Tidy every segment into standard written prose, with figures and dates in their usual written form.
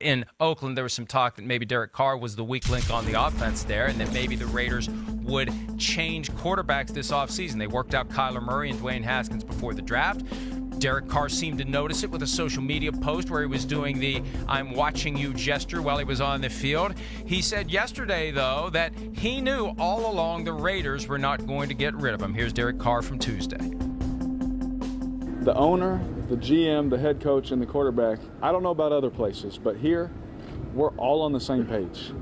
in Oakland, there was some talk that maybe Derek Carr was the weak link on the offense there, and that maybe the Raiders would change quarterbacks this offseason. They worked out Kyler Murray and Dwayne Haskins before the draft. Derek Carr seemed to notice it with a social media post where he was doing the "I'm watching you" gesture while he was on the field. He said yesterday, though, that he knew all along the Raiders were not going to get rid of him. Here's Derek Carr from Tuesday. The owner, the GM, the head coach, and the quarterback, I don't know about other places, but here, we're all on the same page.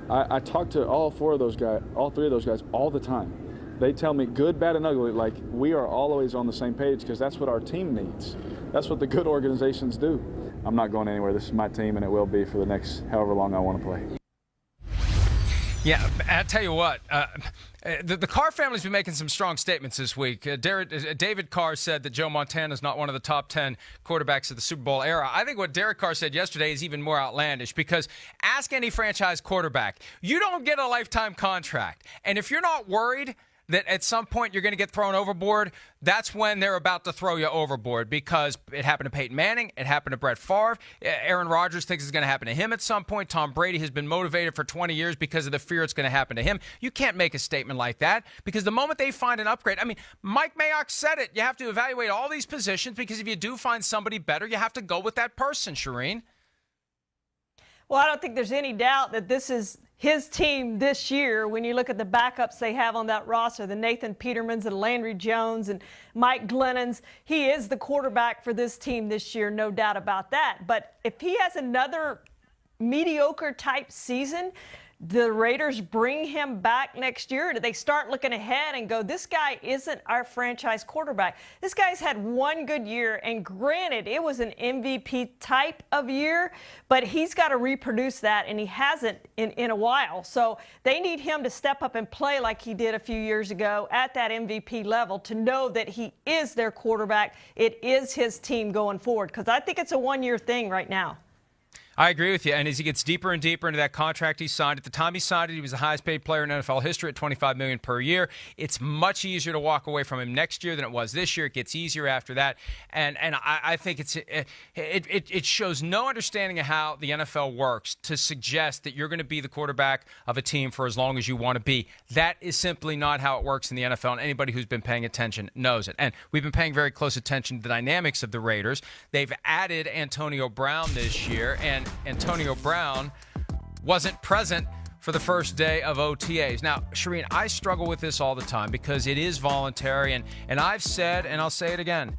I talk to all three of those guys all the time. They tell me good, bad, and ugly, like we are always on the same page because that's what our team needs. That's what the good organizations do. I'm not going anywhere. This is my team, and it will be for the next however long I want to play. Yeah, I'll tell you what, the Carr family's been making some strong statements this week. David Carr said that Joe Montana is not one of the top 10 quarterbacks of the Super Bowl era. I think what Derek Carr said yesterday is even more outlandish because ask any franchise quarterback. You don't get a lifetime contract. And if you're not worried that at some point you're going to get thrown overboard, that's when they're about to throw you overboard because it happened to Peyton Manning, it happened to Brett Favre, Aaron Rodgers thinks it's going to happen to him at some point, Tom Brady has been motivated for 20 years because of the fear it's going to happen to him. You can't make a statement like that because the moment they find an upgrade, I mean, Mike Mayock said it, you have to evaluate all these positions because if you do find somebody better, you have to go with that person, Shireen. Well, I don't think there's any doubt that this is his team this year. When you look at the backups they have on that roster, the Nathan Petermans and Landry Jones and Mike Glennons, he is the quarterback for this team this year, no doubt about that. But if he has another mediocre type season, the Raiders bring him back next year? Do they start looking ahead and go, this guy isn't our franchise quarterback? This guy's had one good year, and granted, it was an MVP type of year, but he's got to reproduce that, and he hasn't in a while. So they need him to step up and play like he did a few years ago at that MVP level to know that he is their quarterback. It is his team going forward, because I think it's a one-year thing right now. I agree with you. And as he gets deeper and deeper into that contract he signed, at the time he signed it, he was the highest paid player in NFL history at $25 million per year. It's much easier to walk away from him next year than it was this year. It gets easier after that. And I think it shows no understanding of how the NFL works to suggest that you're going to be the quarterback of a team for as long as you want to be. That is simply not how it works in the NFL, and anybody who's been paying attention knows it. And we've been paying very close attention to the dynamics of the Raiders. They've added Antonio Brown this year, and Antonio Brown wasn't present for the first day of OTAs. Now, Shireen, I struggle with this all the time because it is voluntary, and I've said, and I'll say it again,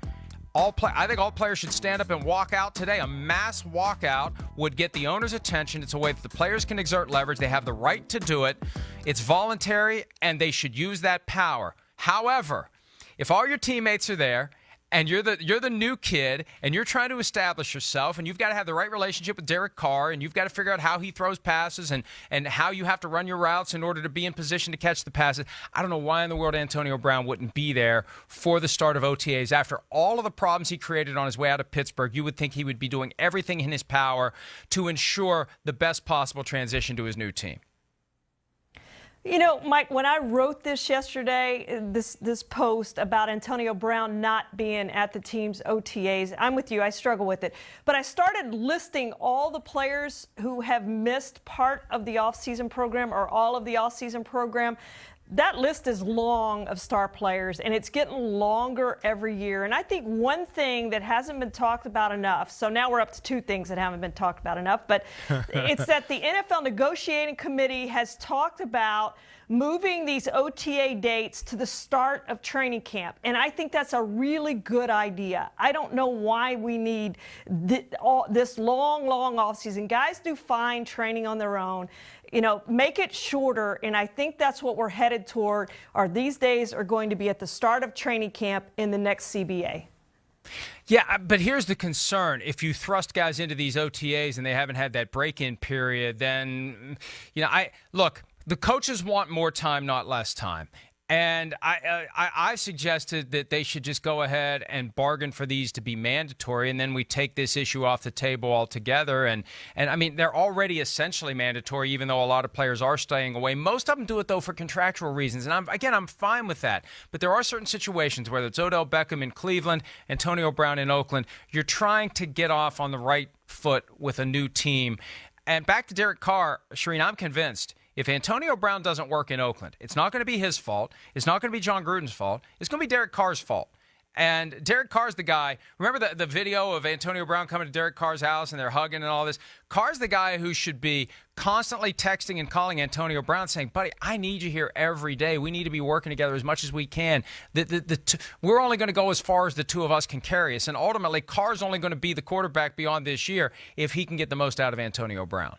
I think all players should stand up and walk out today. A mass walkout would get the owner's attention. It's a way that the players can exert leverage. They have the right to do it. It's voluntary, and they should use that power. However, if all your teammates are there, and you're the new kid, and you're trying to establish yourself, and you've got to have the right relationship with Derek Carr, and you've got to figure out how he throws passes and how you have to run your routes in order to be in position to catch the passes. I don't know why in the world Antonio Brown wouldn't be there for the start of OTAs. After all of the problems he created on his way out of Pittsburgh, you would think he would be doing everything in his power to ensure the best possible transition to his new team. You know, Mike, when I wrote this yesterday, this post about Antonio Brown not being at the team's OTAs, I'm with you, I struggle with it. But I started listing all the players who have missed part of the offseason program or all of the offseason program. That list is long of star players, and it's getting longer every year. And I think one thing that hasn't been talked about enough, so now we're up to two things that haven't been talked about enough, but it's that the NFL negotiating committee has talked about moving these OTA dates to the start of training camp. And I think that's a really good idea. I don't know why we need this long offseason. Guys do fine training on their own. You know, make it shorter, and I think that's what we're headed toward, or these days are going to be at the start of training camp in the next CBA. Yeah, but here's the concern. If you thrust guys into these OTAs and they haven't had that break-in period, then, you know, look, the coaches want more time, not less time. And I suggested that they should just go ahead and bargain for these to be mandatory, and then we take this issue off the table altogether. And I mean, they're already essentially mandatory, even though a lot of players are staying away. Most of them do it, though, for contractual reasons. And I'm fine with that. But there are certain situations, whether it's Odell Beckham in Cleveland, Antonio Brown in Oakland, you're trying to get off on the right foot with a new team. And back to Derek Carr, Shireen, I'm convinced if Antonio Brown doesn't work in Oakland, it's not going to be his fault. It's not going to be John Gruden's fault. It's going to be Derek Carr's fault. And Derek Carr's the guy. Remember the video of Antonio Brown coming to Derek Carr's house and they're hugging and all this? Carr's the guy who should be constantly texting and calling Antonio Brown saying, buddy, I need you here every day. We need to be working together as much as we can. We're only going to go as far as the two of us can carry us. And ultimately, Carr's only going to be the quarterback beyond this year if he can get the most out of Antonio Brown.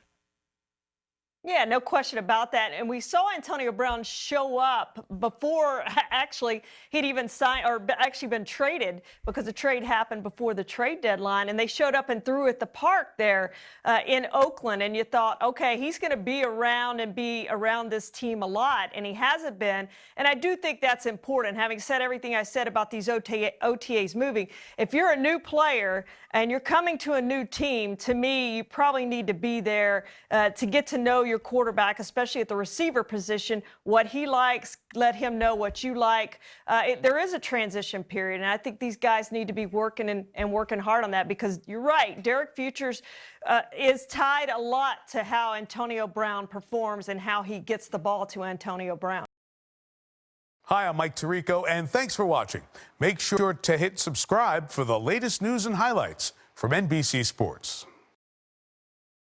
Yeah, no question about that. And we saw Antonio Brown show up before actually he'd even signed or actually been traded, because the trade happened before the trade deadline. And they showed up and threw at the park there in Oakland. And you thought, okay, he's going to be around and be around this team a lot. And he hasn't been. And I do think that's important. Having said everything I said about these OTAs moving, if you're a new player and you're coming to a new team, to me, you probably need to be there to get to know your quarterback, especially at the receiver position, what he likes, let him know what you like. There is a transition period, and I think these guys need to be working and working hard on that, because you're right, Derek Futures is tied a lot to how Antonio Brown performs and how he gets the ball to Antonio Brown. Hi, I'm Mike Tirico, and thanks for watching. Make sure to hit subscribe for the latest news and highlights from NBC Sports.